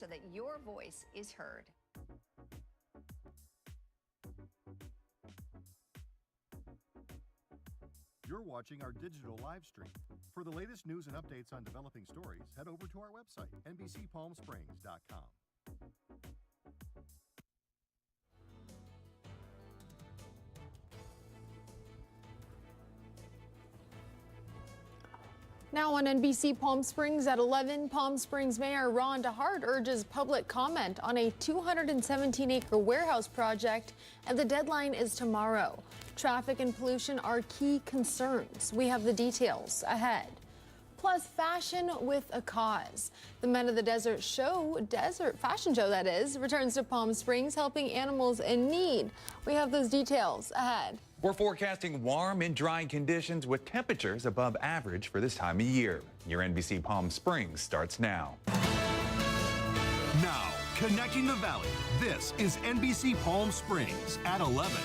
so that your voice is heard. You're watching our digital live stream. For the latest news and updates on developing stories, head over to our website, NBCPalmSprings.com. Now on NBC Palm Springs at 11, Palm Springs Mayor Ron DeHart urges public comment on a 217-acre warehouse project, and the deadline is tomorrow. Traffic and pollution are key concerns. We have the details ahead. Plus, fashion with a cause. The Men of the Desert fashion show that is, returns to Palm Springs, helping animals in need. We have those details ahead. We're forecasting warm and dry conditions with temperatures above average for this time of year. Your NBC Palm Springs starts now. Now, connecting the valley, this is NBC Palm Springs at 11.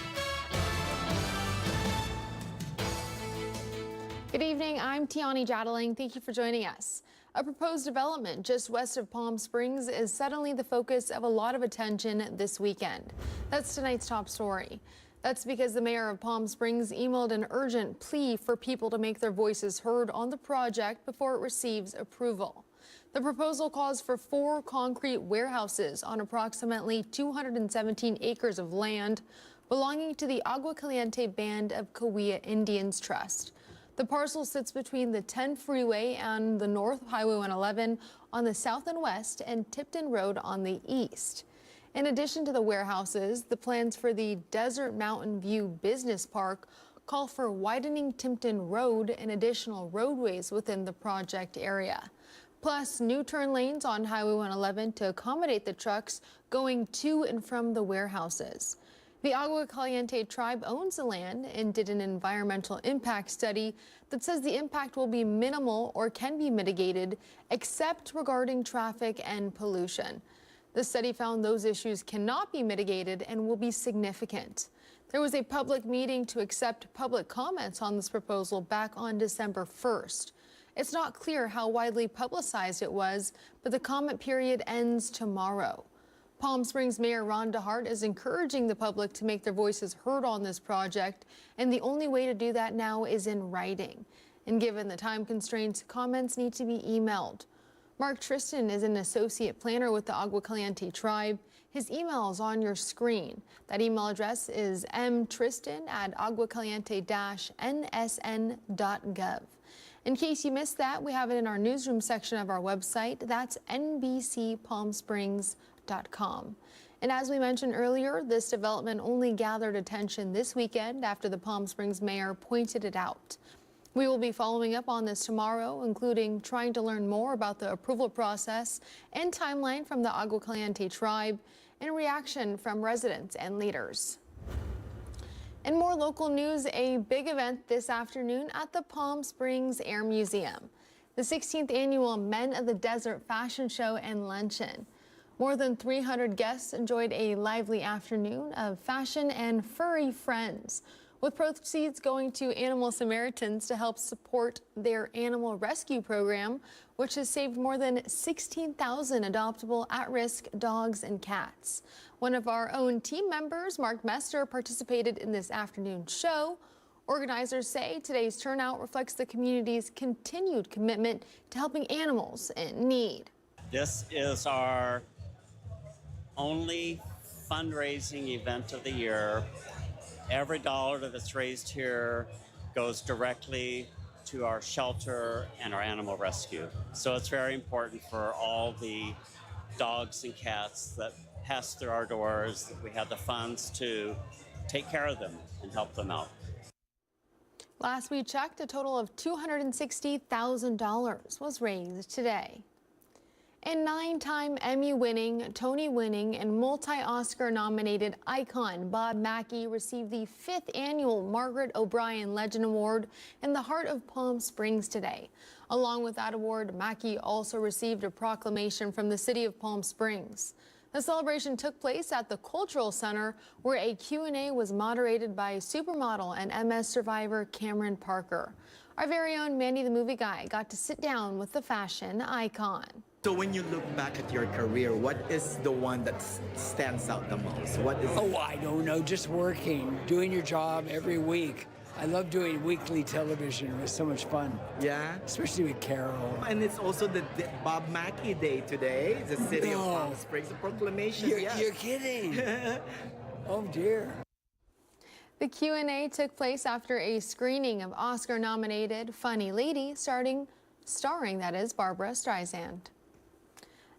Good evening, I'm Tiani Jadaling. Thank you for joining us. A proposed development just west of Palm Springs is suddenly the focus of a lot of attention this weekend. That's tonight's top story. That's because the mayor of Palm Springs emailed an urgent plea for people to make their voices heard on the project before it receives approval. The proposal calls for 4 concrete warehouses on approximately 217 acres of land belonging to the Agua Caliente Band of Cahuilla Indians Trust. The parcel sits between the 10 freeway and the North Highway 111 on the south and west and Tipton Road on the east. In addition to the warehouses, the plans for the Desert Mountain View Business Park call for widening Tipton Road and additional roadways within the project area. Plus, new turn lanes on Highway 111 to accommodate the trucks going to and from the warehouses. The Agua Caliente tribe owns the land and did an environmental impact study that says the impact will be minimal or can be mitigated, except regarding traffic and pollution. The study found those issues cannot be mitigated and will be significant. There was a public meeting to accept public comments on this proposal back on December 1st. It's not clear how widely publicized it was, but the comment period ends tomorrow. Palm Springs Mayor Ron DeHart is encouraging the public to make their voices heard on this project, and the only way to do that now is in writing. And given the time constraints, comments need to be emailed. Mark Tristan is an associate planner with the Agua Caliente tribe. His email is on your screen. That email address is mtristan@aguacaliente-nsn.gov. In case you missed that, we have it in our newsroom section of our website. That's NBCPalmSprings.com. And as we mentioned earlier, this development only gathered attention this weekend after the Palm Springs mayor pointed it out. We will be following up on this tomorrow, including trying to learn more about the approval process and timeline from the Agua Caliente tribe and reaction from residents and leaders. In more local news, a big event this afternoon at the Palm Springs Air Museum. The 16th annual Men of the Desert fashion show and luncheon. More than 300 guests enjoyed a lively afternoon of fashion and furry friends, with proceeds going to Animal Samaritans to help support their animal rescue program, which has saved more than 16,000 adoptable at-risk dogs and cats. One of our own team members, Mark Mester, participated in this afternoon show. Organizers say today's turnout reflects the community's continued commitment to helping animals in need. This is our only fundraising event of the year. Every dollar that's raised here goes directly to our shelter and our animal rescue. So it's very important for all the dogs and cats that pass through our doors that we have the funds to take care of them and help them out. Last we checked, a total of $260,000 was raised today. And 9-time Emmy-winning, Tony-winning, and multi-Oscar-nominated icon Bob Mackie received the 5th annual Margaret O'Brien Legend Award in the heart of Palm Springs today. Along with that award, Mackie also received a proclamation from the city of Palm Springs. The celebration took place at the Cultural Center, where a Q&A was moderated by supermodel and MS survivor Cameron Parker. Our very own Mandy the Movie Guy got to sit down with the fashion icon. So when you look back at your career, what is the one that stands out the most? What is? Oh, I don't know. Just working, doing your job every week. I love doing weekly television. It was so much fun. Yeah? Especially with Carol. And it's also the Bob Mackey Day today. The city of Palm Springs, the proclamation. You're kidding. Oh, dear. The Q&A took place after a screening of Oscar-nominated Funny Lady, starring Barbara Streisand.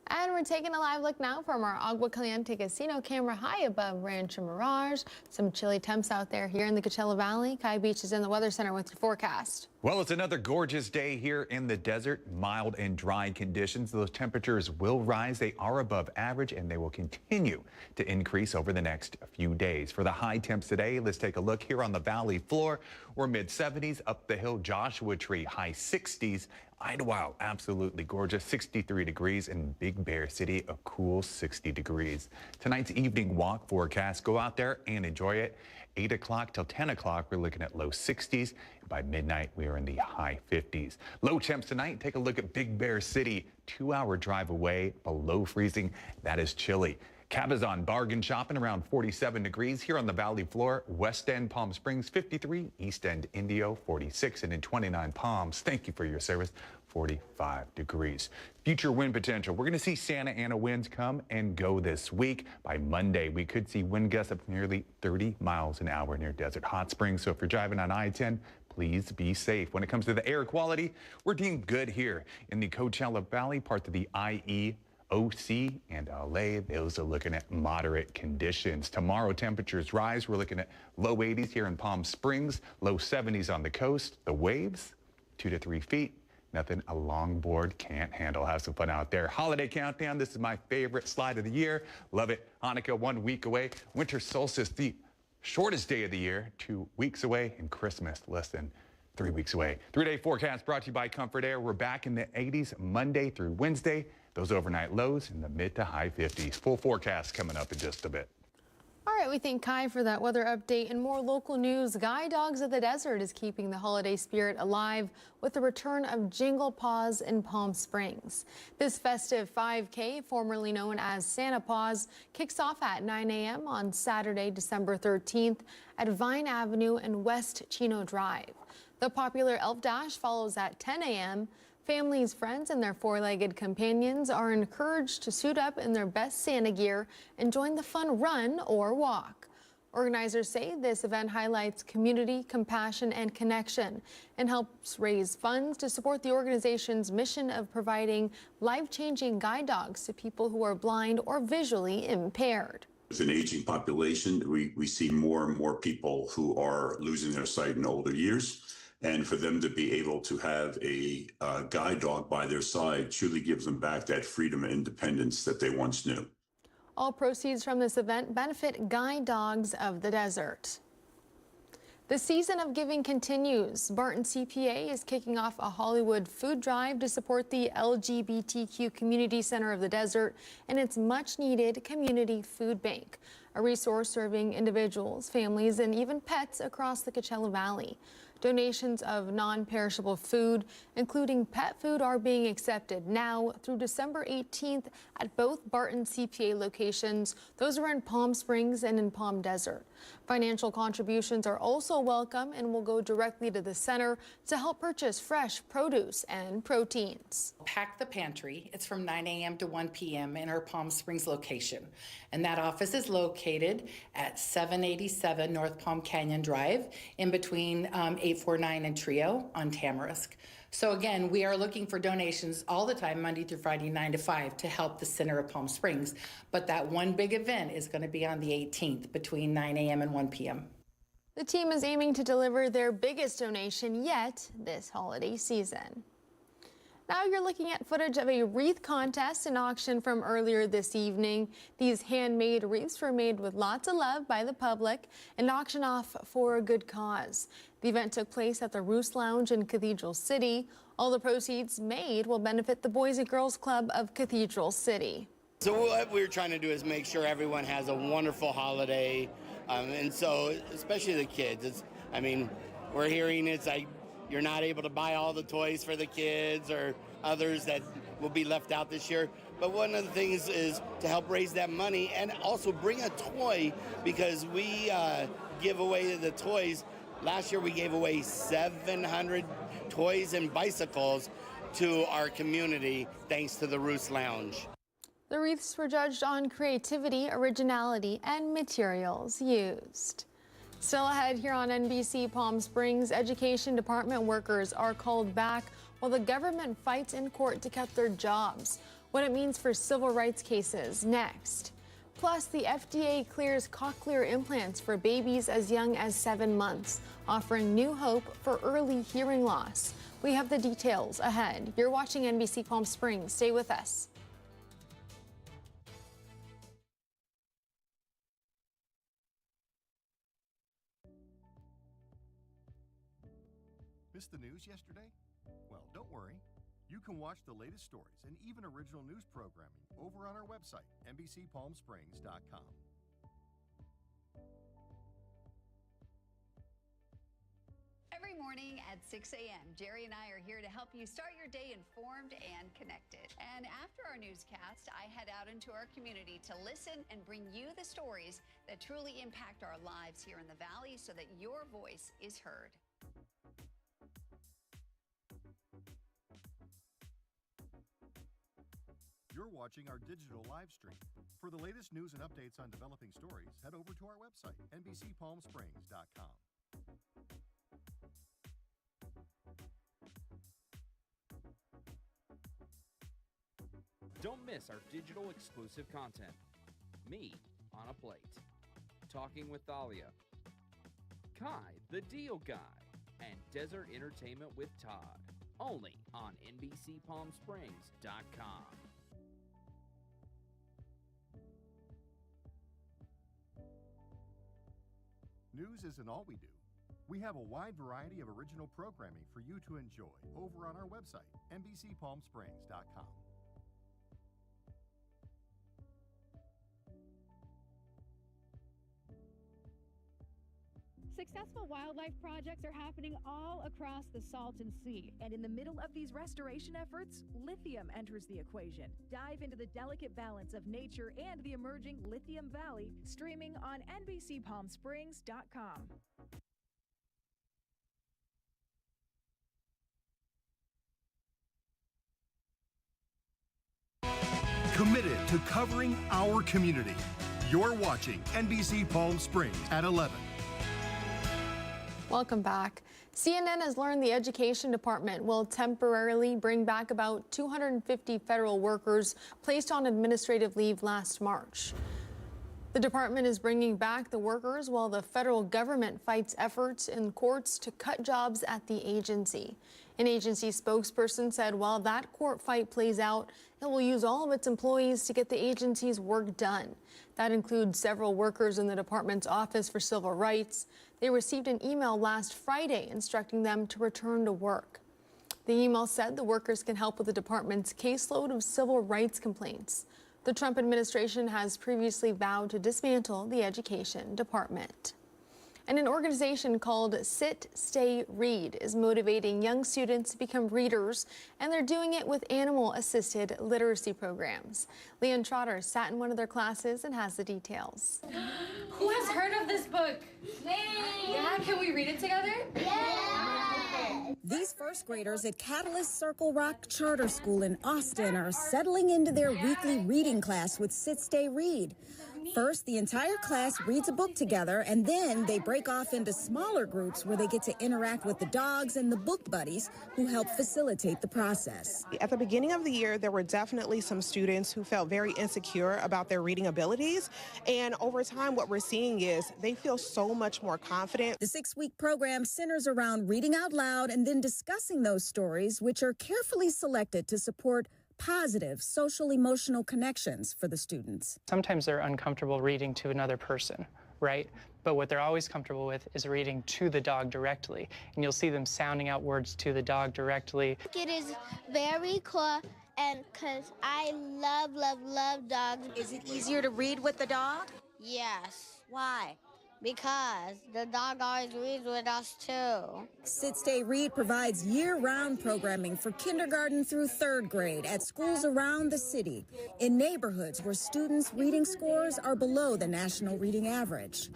And we're taking a live look now from our Agua Caliente Casino camera high above Rancho Mirage. Some chilly temps out there here in the Coachella Valley. Kai Beach is in the Weather Center with your forecast. Well, it's another gorgeous day here in the desert. Mild and dry conditions. Those temperatures will rise. They are above average and they will continue to increase over the next few days. For the high temps today, let's take a look here on the valley floor. We're mid-70s. Up the hill, Joshua Tree, high 60s. Idlewild, absolutely gorgeous, 63 degrees. In Big Bear City, a cool 60 degrees. Tonight's evening walk forecast, go out there and enjoy it. 8 o'clock till 10 o'clock, we're looking at low 60s. By midnight, we are in the high 50s. Low temps tonight, take a look at Big Bear City, 2-hour drive away, below freezing. That is chilly. Cabazon bargain shopping around 47 degrees here on the valley floor. West End Palm Springs 53, East End Indio 46, and in 29 Palms, thank you for your service, 45 degrees. Future wind potential. We're going to see Santa Ana winds come and go this week. By Monday, we could see wind gusts up to nearly 30 miles an hour near Desert Hot Springs. So if you're driving on I-10, please be safe. When it comes to the air quality, we're doing good here in the Coachella Valley, parts of the IE, OC and LA. Those are looking at moderate conditions. Tomorrow temperatures rise. We're looking at low 80s here in Palm Springs, low 70s on the coast. The waves 2 to 3 feet. Nothing a longboard can't handle. Have some fun out there. Holiday countdown. This is my favorite slide of the year. Love it. Hanukkah 1 week away. Winter solstice, the shortest day of the year, 2 weeks away. And Christmas less than 3 weeks away. 3-day forecast brought to you by Comfort Air. We're back in the 80s Monday through Wednesday. Those overnight lows in the mid to high 50s. Full forecast coming up in just a bit. All right, we thank Kai for that weather update and more local news. Guide Dogs of the Desert is keeping the holiday spirit alive with the return of Jingle Paws in Palm Springs. This festive 5K, formerly known as Santa Paws, kicks off at 9 a.m. on Saturday, December 13th at Vine Avenue and West Chino Drive. The popular Elf Dash follows at 10 a.m. Families, friends, and their four-legged companions are encouraged to suit up in their best Santa gear and join the fun run or walk. Organizers say this event highlights community, compassion, and connection and helps raise funds to support the organization's mission of providing life-changing guide dogs to people who are blind or visually impaired. With an aging population, we see more and more people who are losing their sight in older years. And for them to be able to have a guide dog by their side truly gives them back that freedom and independence that they once knew. All proceeds from this event benefit Guide Dogs of the Desert. The season of giving continues. Barton CPA is kicking off a Hollywood food drive to support the LGBTQ Community Center of the Desert and its much-needed community food bank, a resource serving individuals, families, and even pets across the Coachella Valley. Donations of non-perishable food, including pet food, are being accepted now through December 18th at both Barton CPA locations. Those are in Palm Springs and in Palm Desert. Financial contributions are also welcome and will go directly to the center to help purchase fresh produce and proteins. Pack the Pantry. It's from 9 a.m. to 1 p.m. in our Palm Springs location. And that office is located at 787 North Palm Canyon Drive in between 849 and Trio on Tamarisk. So again, we are looking for donations all the time, Monday through Friday, 9 to 5, to help the center of Palm Springs. But that one big event is going to be on the 18th between 9 a.m. and 1 p.m. The team is aiming to deliver their biggest donation yet this holiday season. Now you're looking at footage of a wreath contest and auction from earlier this evening. These handmade wreaths were made with lots of love by the public and auctioned off for a good cause. The event took place at the Roost Lounge in Cathedral City. All the proceeds made will benefit the Boys and Girls Club of Cathedral City. So what we're trying to do is make sure everyone has a wonderful holiday. And so, especially the kids, we're hearing it's like you're not able to buy all the toys for the kids or others that will be left out this year. But one of the things is to help raise that money and also bring a toy, because we give away the toys. Last year we gave away 700 toys and bicycles to our community thanks to the Roost Lounge. The wreaths were judged on creativity, originality, and materials used. Still ahead here on NBC Palm Springs, education department workers are called back while the government fights in court to cut their jobs. What it means for civil rights cases next. Plus, the FDA clears cochlear implants for babies as young as 7 months, offering new hope for early hearing loss. We have the details ahead. You're watching NBC Palm Springs. Stay with us. Missed the news yesterday? Well, don't worry. You can watch the latest stories and even original news programming over on our website, NBCPalmSprings.com. Every morning at 6 a.m., Jerry and I are here to help you start your day informed and connected. And after our newscast, I head out into our community to listen and bring you the stories that truly impact our lives here in the Valley so that your voice is heard. You're watching our digital live stream. For the latest news and updates on developing stories, head over to our website, NBCPalmSprings.com. Don't miss our digital exclusive content. Me on a Plate, Talking with Thalia, Kai the Deal Guy, and Desert Entertainment with Todd. Only on NBCPalmSprings.com. News isn't all we do. We have a wide variety of original programming for you to enjoy over on our website, NBCPalmSprings.com. Successful wildlife projects are happening all across the Salton Sea. And in the middle of these restoration efforts, lithium enters the equation. Dive into the delicate balance of nature and the emerging Lithium Valley, streaming on NBCPalmSprings.com. Committed to covering our community. You're watching NBC Palm Springs at 11. Welcome back. CNN has learned the Education Department will temporarily bring back about 250 federal workers placed on administrative leave last March. The department is bringing back the workers while the federal government fights efforts in courts to cut jobs at the agency. An agency spokesperson said while that court fight plays out, it will use all of its employees to get the agency's work done. That includes several workers in the department's Office for Civil Rights. They received an email last Friday instructing them to return to work. The email said the workers can help with the department's caseload of civil rights complaints. The Trump administration has previously vowed to dismantle the Education Department. And an organization called Sit, Stay, Read is motivating young students to become readers, and they're doing it with animal-assisted literacy programs. Leanne Trotter sat in one of their classes and has the details. Who has heard of this book? Me! Yeah, can we read it together? Yeah! These first graders at Catalyst Circle Rock Charter School in Austin are settling into their weekly reading class with Sit, Stay, Read. First, the entire class reads a book together, and then they break off into smaller groups where they get to interact with the dogs and the book buddies who help facilitate the process. At the beginning of the year, there were definitely some students who felt very insecure about their reading abilities, and over time, what we're seeing is they feel so much more confident. The 6-week program centers around reading out loud and then discussing those stories, which are carefully selected to support positive social-emotional connections for the students. Sometimes they're uncomfortable reading to another person, right? But what they're always comfortable with is reading to the dog directly. And you'll see them sounding out words to the dog directly. It is very cool, and because I love dogs. Is it easier to read with the dog? Yes. Why? Because the dog always reads with us too. Sit Stay Read provides year-round programming for kindergarten through 3rd grade at schools around the city, in neighborhoods where students' reading scores are below the national reading average.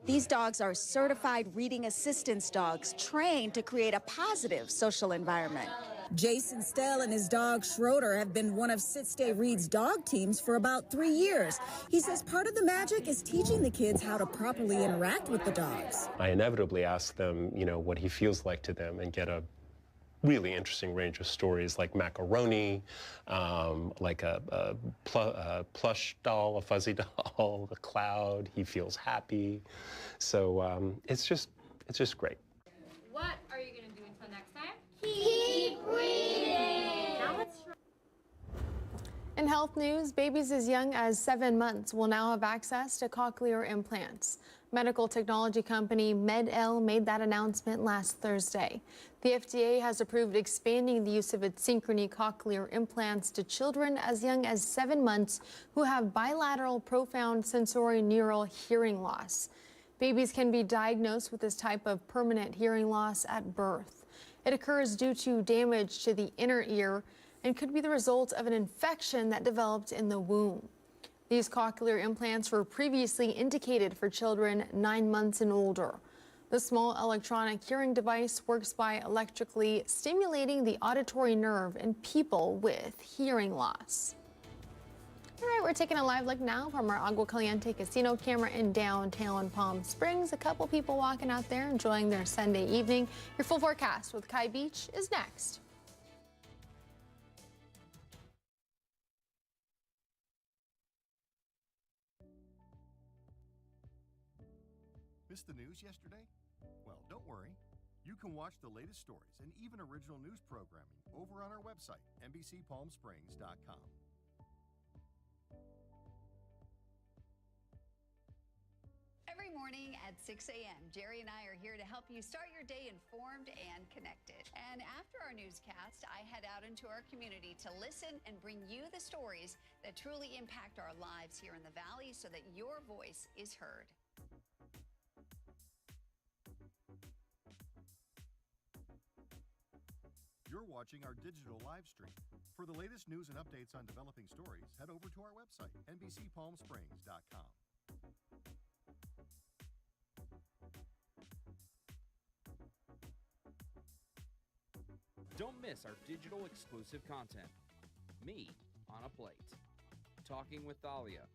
These dogs are certified reading assistance dogs trained to create a positive social environment. Jason Stell and his dog Schroeder have been one of Sit Stay Read's dog teams for about 3 years. He says part of the magic is teaching the kids how to properly interact with the dogs. I inevitably ask them, what he feels like to them and get a really interesting range of stories like macaroni, like a plush doll, a fuzzy doll, a cloud. He feels happy. So it's just great. What are you going to do until next time? Keep reading. Now let's try. In health news, babies as young as 7 months will now have access to cochlear implants. Medical technology company Med-El made that announcement last Thursday. The FDA has approved expanding the use of its Synchrony cochlear implants to children as young as 7 months who have bilateral profound sensorineural hearing loss. Babies can be diagnosed with this type of permanent hearing loss at birth. It occurs due to damage to the inner ear and could be the result of an infection that developed in the womb. These cochlear implants were previously indicated for children 9 months and older. The small electronic hearing device works by electrically stimulating the auditory nerve in people with hearing loss. All right, we're taking a live look now from our Agua Caliente casino camera in downtown Palm Springs. A couple people walking out there enjoying their Sunday evening. Your full forecast with Kai Beach is next. Missed the news yesterday? Well, don't worry. You can watch the latest stories and even original news programming over on our website, NBCPalmSprings.com. Every morning at 6 a.m., Jerry and I are here to help you start your day informed and connected. And after our newscast, I head out into our community to listen and bring you the stories that truly impact our lives here in the Valley so that your voice is heard. You're watching our digital live stream. For the latest news and updates on developing stories, head over to our website, NBCPalmSprings.com. Don't miss our digital exclusive content. Me on a Plate, Talking with Thalia,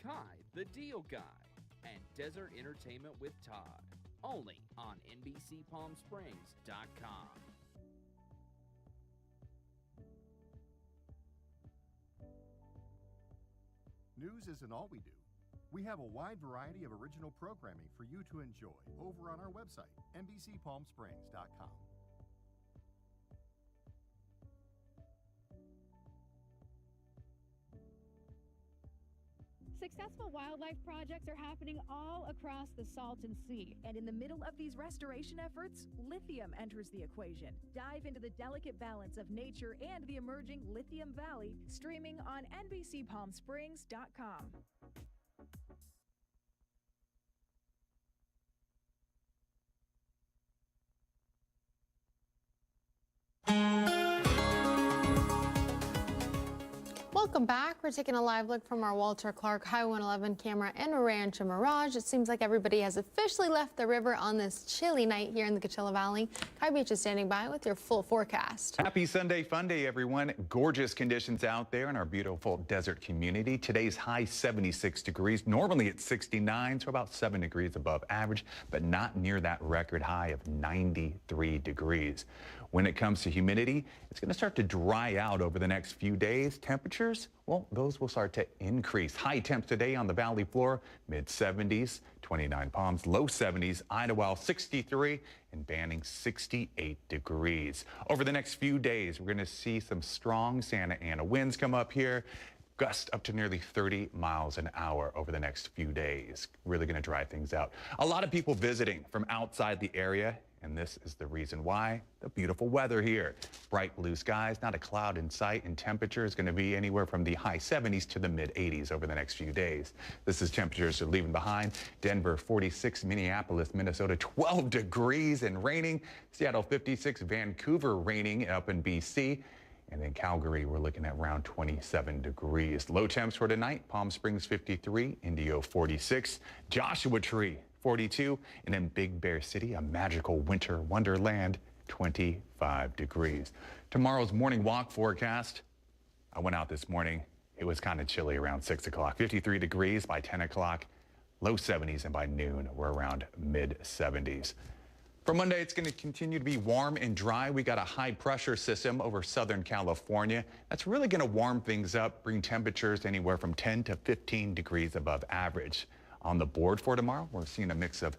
Kai the Deal Guy, and Desert Entertainment with Todd. Only on NBCPalmSprings.com. News isn't all we do. We have a wide variety of original programming for you to enjoy over on our website, NBCPalmSprings.com. Successful wildlife projects are happening all across the Salton Sea. And in the middle of these restoration efforts, lithium enters the equation. Dive into the delicate balance of nature and the emerging Lithium Valley, streaming on NBCPalmSprings.com. Welcome back. We're taking a live look from our Walter Clark Highway 111 camera in Rancho Mirage. It seems like everybody has officially left the river on this chilly night here in the Coachella Valley. Kai Beach is standing by with your full forecast. Happy Sunday Fun Day, everyone. Gorgeous conditions out there in our beautiful desert community. Today's high 76 degrees. Normally it's 69, so about 7 degrees above average, but not near that record high of 93 degrees. When it comes to humidity, it's going to start to dry out over the next few days. Temperatures, well, those will start to increase. High temps today on the valley floor, mid-70s, 29 Palms, low 70s, Idlewild 63, and Banning 68 degrees. Over the next few days, we're going to see some strong Santa Ana winds come up here. Gusts up to nearly 30 miles an hour over the next few days. Really going to dry things out. A lot of people visiting from outside the area And this is the reason why. The beautiful weather here. Bright blue skies, not a cloud in sight, and temperature is going to be anywhere from the high 70s to the mid 80s over the next few days. This is temperatures are leaving behind. Denver 46, Minneapolis, Minnesota 12 degrees and raining. Seattle 56, Vancouver raining up in BC. And then Calgary, we're looking at around 27 degrees. Low temps for tonight, Palm Springs 53, Indio 46, Joshua Tree 42, and then Big Bear City, a magical winter wonderland, 25 degrees. Tomorrow's morning walk forecast. I went out this morning. It was kind of chilly around 6 o'clock, 53 degrees by 10 o'clock, low 70s, and by noon, we're around mid 70s. For Monday, it's going to continue to be warm and dry. We got a high pressure system over Southern California. That's really going to warm things up, bring temperatures anywhere from 10 to 15 degrees above average. On the board for tomorrow, we're seeing a mix of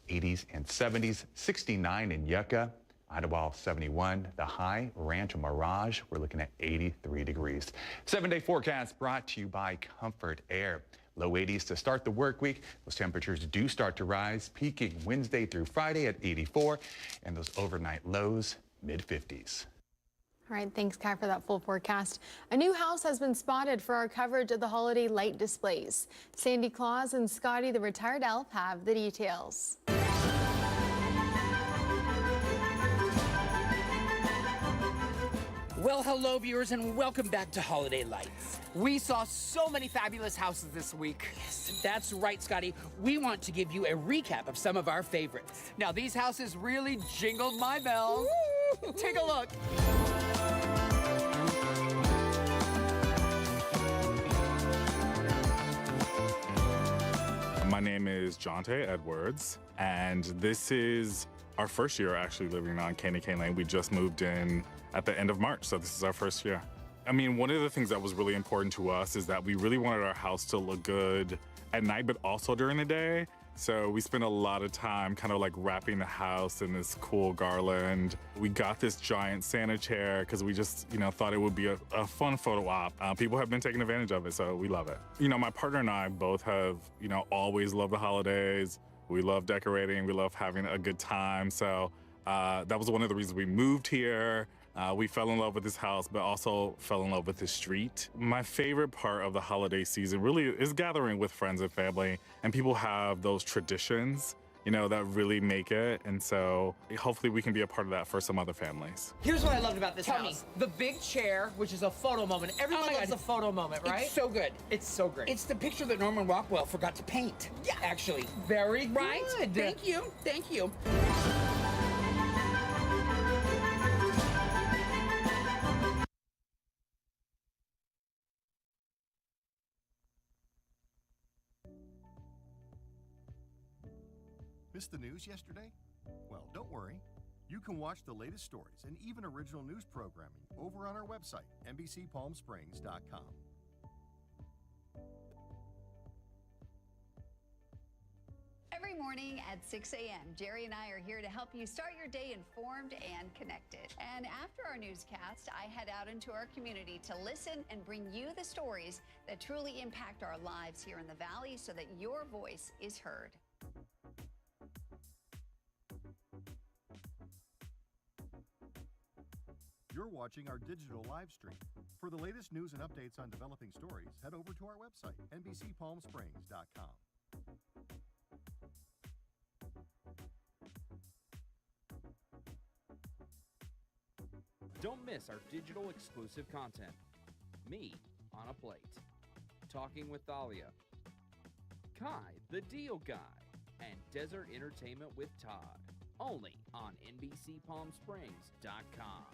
80s and 70s, 69 in Yucca, Idlewild 71, the high, Rancho Mirage, we're looking at 83 degrees. 7-day forecast brought to you by Comfort Air. Low 80s to start the work week. Those temperatures do start to rise, peaking Wednesday through Friday at 84, and those overnight lows, mid 50s. All right, thanks, Kai, for that full forecast. A new house has been spotted for our coverage of the holiday light displays. Sandy Claus and Scotty, the retired elf, have the details. Well, hello, viewers, and welcome back to Holiday Lights. We saw so many fabulous houses this week. Yes, that's right, Scotty. We want to give you a recap of some of our favorites. Now, these houses really jingled my bells. Woo! Take a look. My name is Jonte Edwards, and this is our first year actually living on Candy Cane Lane. We just moved in at the end of March, so this is our first year. I mean, one of the things that was really important to us is that we really wanted our house to look good at night, but also during the day. So we spent a lot of time kind of like wrapping the house in this cool garland. We got this giant Santa chair because we just, thought it would be a fun photo op. People have been taking advantage of it, so we love it. My partner and I both have, always loved the holidays. We love decorating. We love having a good time. So that was one of the reasons we moved here. We fell in love with this house, but also fell in love with this street. My favorite part of the holiday season really is gathering with friends and family, and people have those traditions, that really make it. And so hopefully we can be a part of that for some other families. Here's what I loved about this house. The big chair, which is a photo moment. Everyone loves a photo moment, right? It's so good. It's so great. It's the picture that Norman Rockwell forgot to paint. Yeah. Actually. Very right? Good. Thank you. Thank you. Missed the news yesterday? Well, don't worry. You can watch the latest stories and even original news programming over on our website, NBCPalmSprings.com. Every morning at 6 a.m., Jerry and I are here to help you start your day informed and connected. And after our newscast, I head out into our community to listen and bring you the stories that truly impact our lives here in the Valley so that your voice is heard. You're watching our digital live stream. For the latest news and updates on developing stories, head over to our website, NBCPalmSprings.com. Don't miss our digital exclusive content. Me on a Plate. Talking with Thalia. Kai, the Deal Guy. And Desert Entertainment with Todd. Only on NBCPalmSprings.com.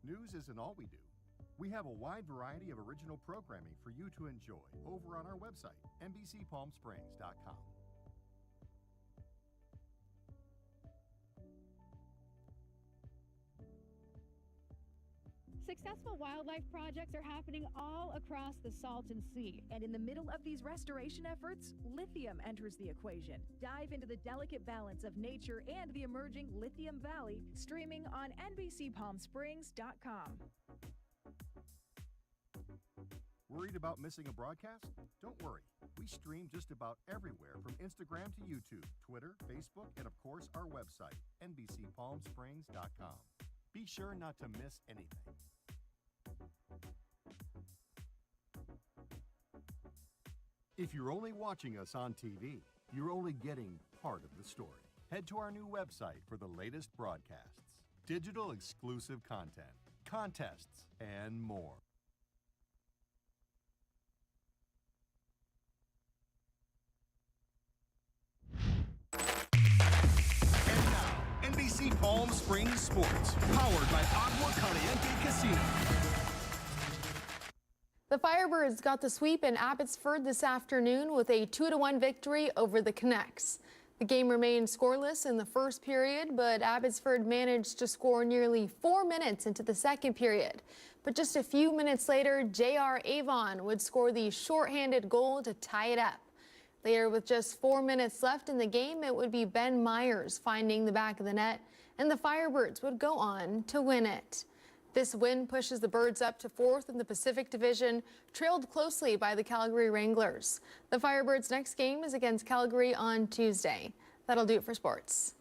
News isn't all we do. We have a wide variety of original programming for you to enjoy over on our website, NBCPalmSprings.com. Successful wildlife projects are happening all across the Salton Sea. And in the middle of these restoration efforts, lithium enters the equation. Dive into the delicate balance of nature and the emerging Lithium Valley, streaming on NBCPalmSprings.com. Worried about missing a broadcast? Don't worry. We stream just about everywhere from Instagram to YouTube, Twitter, Facebook, and of course our website, NBCPalmSprings.com. Be sure not to miss anything. If you're only watching us on TV, you're only getting part of the story. Head to our new website for the latest broadcasts, digital exclusive content, contests, and more. And now, NBC Palm Springs Sports, powered by Agua Caliente Casino. The Firebirds got the sweep in Abbotsford this afternoon with a 2-1 victory over the Canucks. The game remained scoreless in the first period, but Abbotsford managed to score nearly 4 minutes into the second period. But just a few minutes later, J.R. Avon would score the shorthanded goal to tie it up. Later, with just 4 minutes left in the game, it would be Ben Myers finding the back of the net, and the Firebirds would go on to win it. This win pushes the Birds up to 4th in the Pacific Division, trailed closely by the Calgary Wranglers. The Firebirds' next game is against Calgary on Tuesday. That'll do it for sports.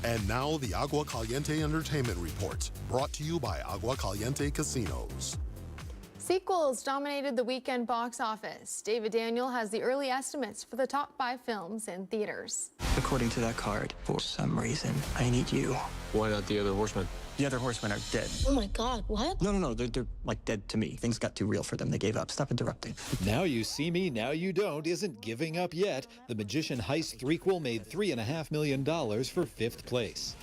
And now the Agua Caliente Entertainment Report, brought to you by Agua Caliente Casinos. Sequels dominated the weekend box office. David Daniel has the early estimates for the top 5 films in theaters. According to that card, for some reason, I need you. Why not the other horsemen? The other horsemen are dead. Oh my God, what? No, they're like dead to me. Things got too real for them. They gave up. Stop interrupting. Now You See Me, Now You Don't isn't giving up yet. The Magician Heist threequel made $3.5 million for 5th place.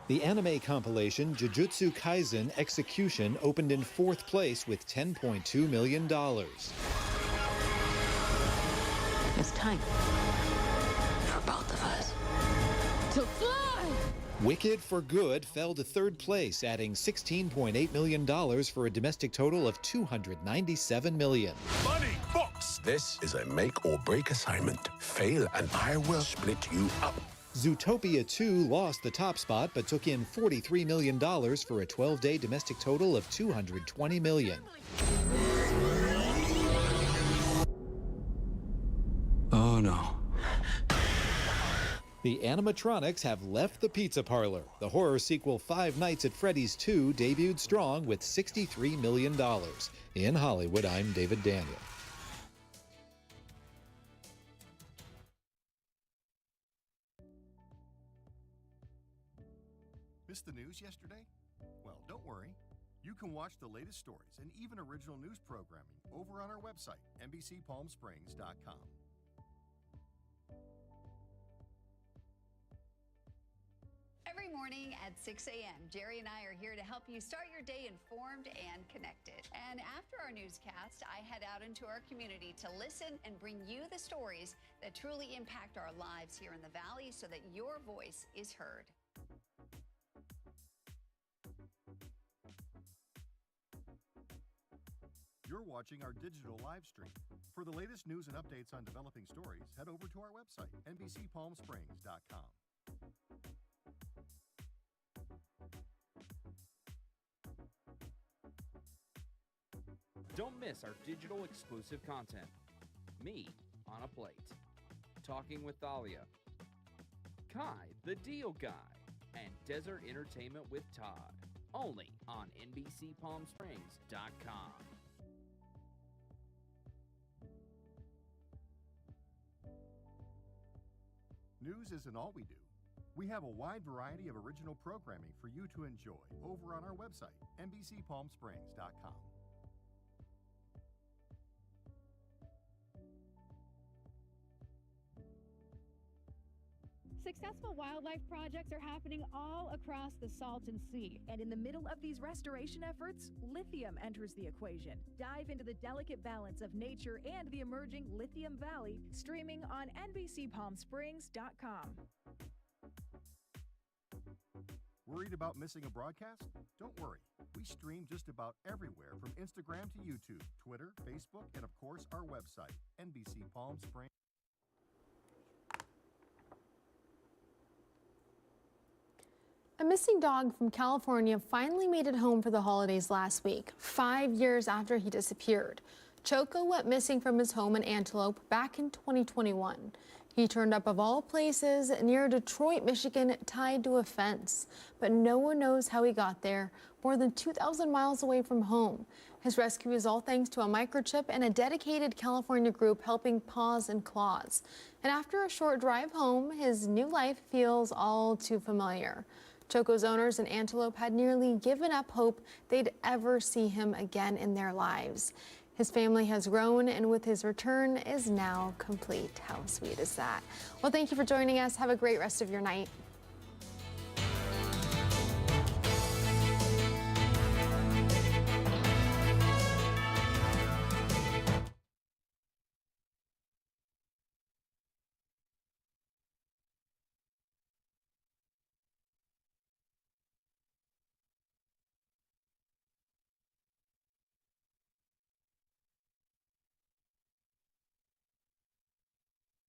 The anime compilation Jujutsu Kaisen Execution opened in 4th place with $10.2 million. It's time for both of us to fly! Wicked for Good fell to 3rd place, adding $16.8 million for a domestic total of $297 million. Money, Fox! This is a make or break assignment. Fail and I will split you up. Zootopia 2 lost the top spot but took in $43 million for a 12-day domestic total of $220 million. Oh no. The animatronics have left the pizza parlor. The horror sequel Five Nights at Freddy's 2 debuted strong with $63 million. In Hollywood, I'm David Daniel. Missed the news yesterday? Well, don't worry. You can watch the latest stories and even original news programming over on our website, NBCPalmSprings.com. Every morning at 6 a.m., Jerry and I are here to help you start your day informed and connected. And after our newscast, I head out into our community to listen and bring you the stories that truly impact our lives here in the Valley so that your voice is heard. You're watching our digital live stream. For the latest news and updates on developing stories, head over to our website, NBCPalmSprings.com. Don't miss our digital exclusive content. Me on a Plate, Talking with Thalia, Kai the Deal Guy, and Desert Entertainment with Todd. Only on NBCPalmSprings.com. News isn't all we do. We have a wide variety of original programming for you to enjoy over on our website, NBCPalmSprings.com. Successful wildlife projects are happening all across the Salton Sea. And in the middle of these restoration efforts, lithium enters the equation. Dive into the delicate balance of nature and the emerging Lithium Valley, streaming on NBCPalmSprings.com. Worried about missing a broadcast? Don't worry. We stream just about everywhere from Instagram to YouTube, Twitter, Facebook, and of course our website, NBC Palm Springs. A missing dog from California finally made it home for the holidays last week, 5 years after he disappeared. Choco went missing from his home in Antelope back in 2021. He turned up of all places near Detroit, Michigan, tied to a fence. But no one knows how he got there, more than 2,000 miles away from home. His rescue is all thanks to a microchip and a dedicated California group helping Paws and Claws. And after a short drive home, his new life feels all too familiar. Choco's owners in Antelope had nearly given up hope they'd ever see him again in their lives. His family has grown, and with his return is now complete. How sweet is that? Well, thank you for joining us. Have a great rest of your night.